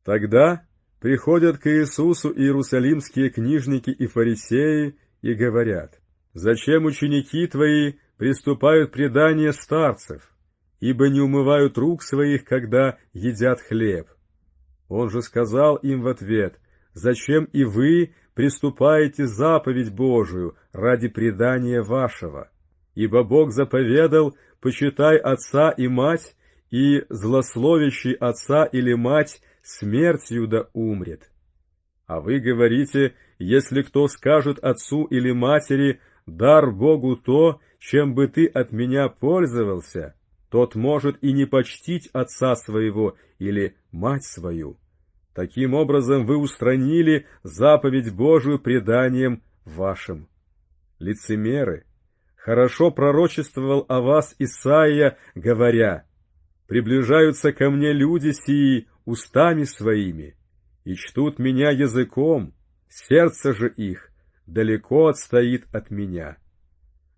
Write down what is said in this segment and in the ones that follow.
Тогда приходят к Иисусу иерусалимские книжники и фарисеи и говорят: «Зачем ученики твои приступают предание старцев, ибо не умывают рук своих, когда едят хлеб?» Он же сказал им в ответ: «Зачем и вы приступаете заповедь Божию ради предания вашего? Ибо Бог заповедал: почитай отца и мать, и злословящий отца или мать смертью да умрет. А вы говорите: если кто скажет отцу или матери: дар Богу то, чем бы ты от меня пользовался, тот может и не почтить отца своего или мать свою. Таким образом вы устранили заповедь Божию преданием вашим. Лицемеры! Хорошо пророчествовал о вас Исаия, говоря: приближаются ко мне люди сии устами своими, и чтут меня языком, сердце же их далеко отстоит от меня.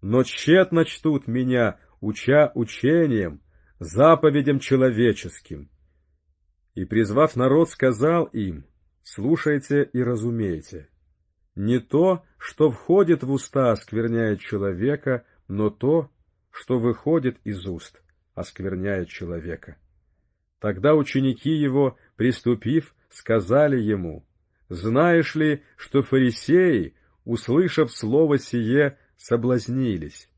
Но тщетно чтут меня, уча учением, заповедям человеческим». И, призвав народ, сказал им: «Слушайте и разумейте. Не то, что входит в уста, оскверняет человека, но то, что выходит из уст, оскверняет человека». Тогда ученики его, приступив, сказали ему: «Знаешь ли, что фарисеи, услышав слово сие, соблазнились?»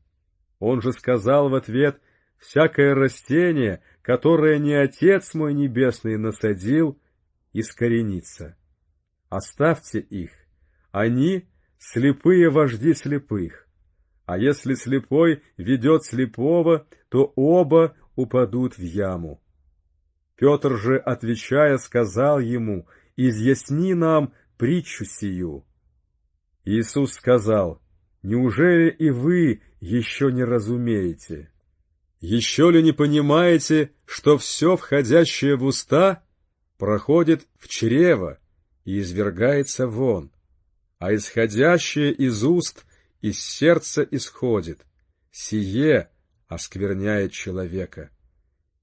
Он же сказал в ответ: «Всякое растение, которое не Отец мой Небесный насадил, искоренится. Оставьте их, они слепые вожди слепых. А если слепой ведет слепого, то оба упадут в яму». Петр же, отвечая, сказал ему: «Изъясни нам притчу сию». Иисус сказал: «Неужели и вы еще не разумеете? Еще ли не понимаете, что все, входящее в уста, проходит в чрево и извергается вон, а исходящее из уст из сердца исходит, сие оскверняет человека?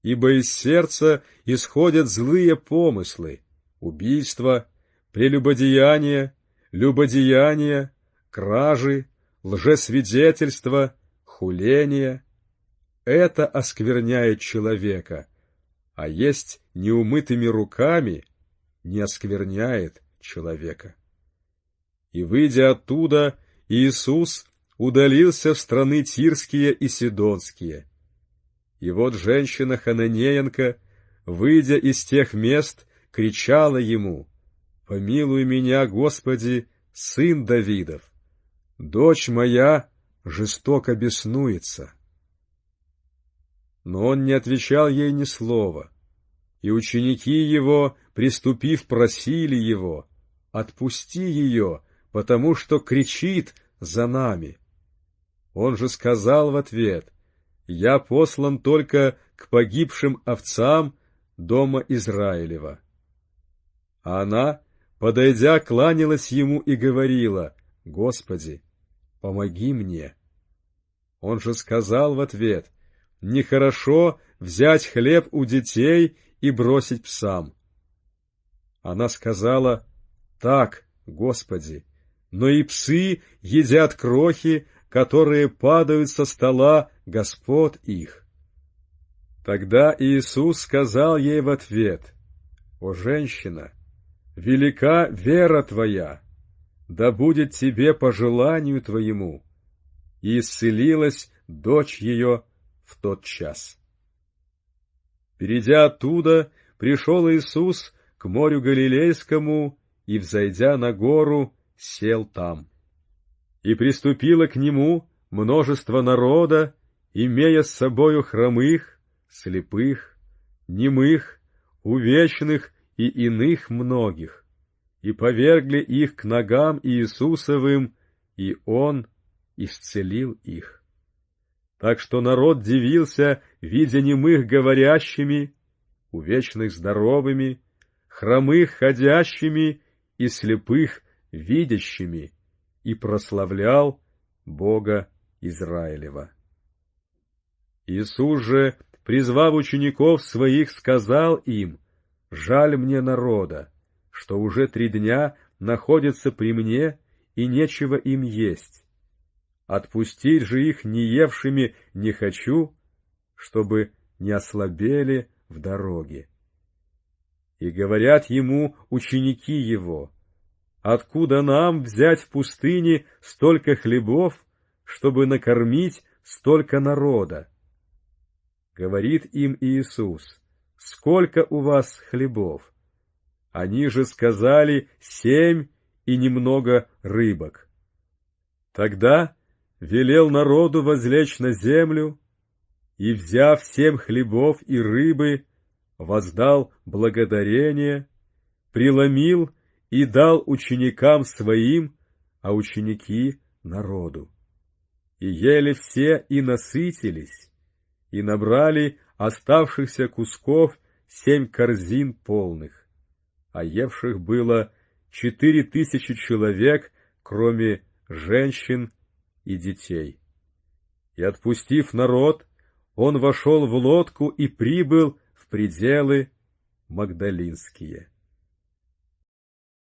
Ибо из сердца исходят злые помыслы, убийства, прелюбодеяния, любодеяния, кражи, лжесвидетельства, хуления. Это оскверняет человека, а есть неумытыми руками не оскверняет человека». И, выйдя оттуда, Иисус удалился в страны Тирские и Сидонские. И вот женщина Хананеянка, выйдя из тех мест, кричала ему: «Помилуй меня, Господи, сын Давидов! Дочь моя жестоко беснуется». Но он не отвечал ей ни слова, и ученики его, приступив, просили его: «Отпусти ее, потому что кричит за нами». Он же сказал в ответ: «Я послан только к погибшим овцам дома Израилева». А она, подойдя, кланялась ему и говорила: «Господи, помоги мне». Он же сказал в ответ: «Нехорошо взять хлеб у детей и бросить псам». Она сказала: «Так, Господи, но и псы едят крохи, которые падают со стола господ их». Тогда Иисус сказал ей в ответ: «О, женщина, велика вера твоя, да будет тебе по желанию твоему». И исцелилась дочь ее в тот час. Перейдя оттуда, пришел Иисус к морю Галилейскому и, взойдя на гору, сел там. И приступило к нему множество народа, имея с собою хромых, слепых, немых, увечных и иных многих, и повергли их к ногам Иисусовым, и Он исцелил их. Так что народ дивился, видя немых говорящими, увечных здоровыми, хромых ходящими и слепых видящими, и прославлял Бога Израилева. Иисус же, призвав учеников своих, сказал им: жаль мне народа, что уже 3 дня находятся при мне, и нечего им есть. Отпустить же их не евшими не хочу, чтобы не ослабели в дороге. И говорят ему ученики его: откуда нам взять в пустыне столько хлебов, чтобы накормить столько народа? Говорит им Иисус: сколько у вас хлебов? Они же сказали: 7 и немного рыбок. Тогда велел народу возлечь на землю, и, взяв 7 хлебов и рыбы, воздал благодарение, преломил и дал ученикам своим, а ученики — народу. И ели все и насытились, и набрали оставшихся кусков 7 корзин полных, а евших было 4000 человек, кроме женщин и детей. И, отпустив народ, он вошел в лодку и прибыл в пределы Магдалинские.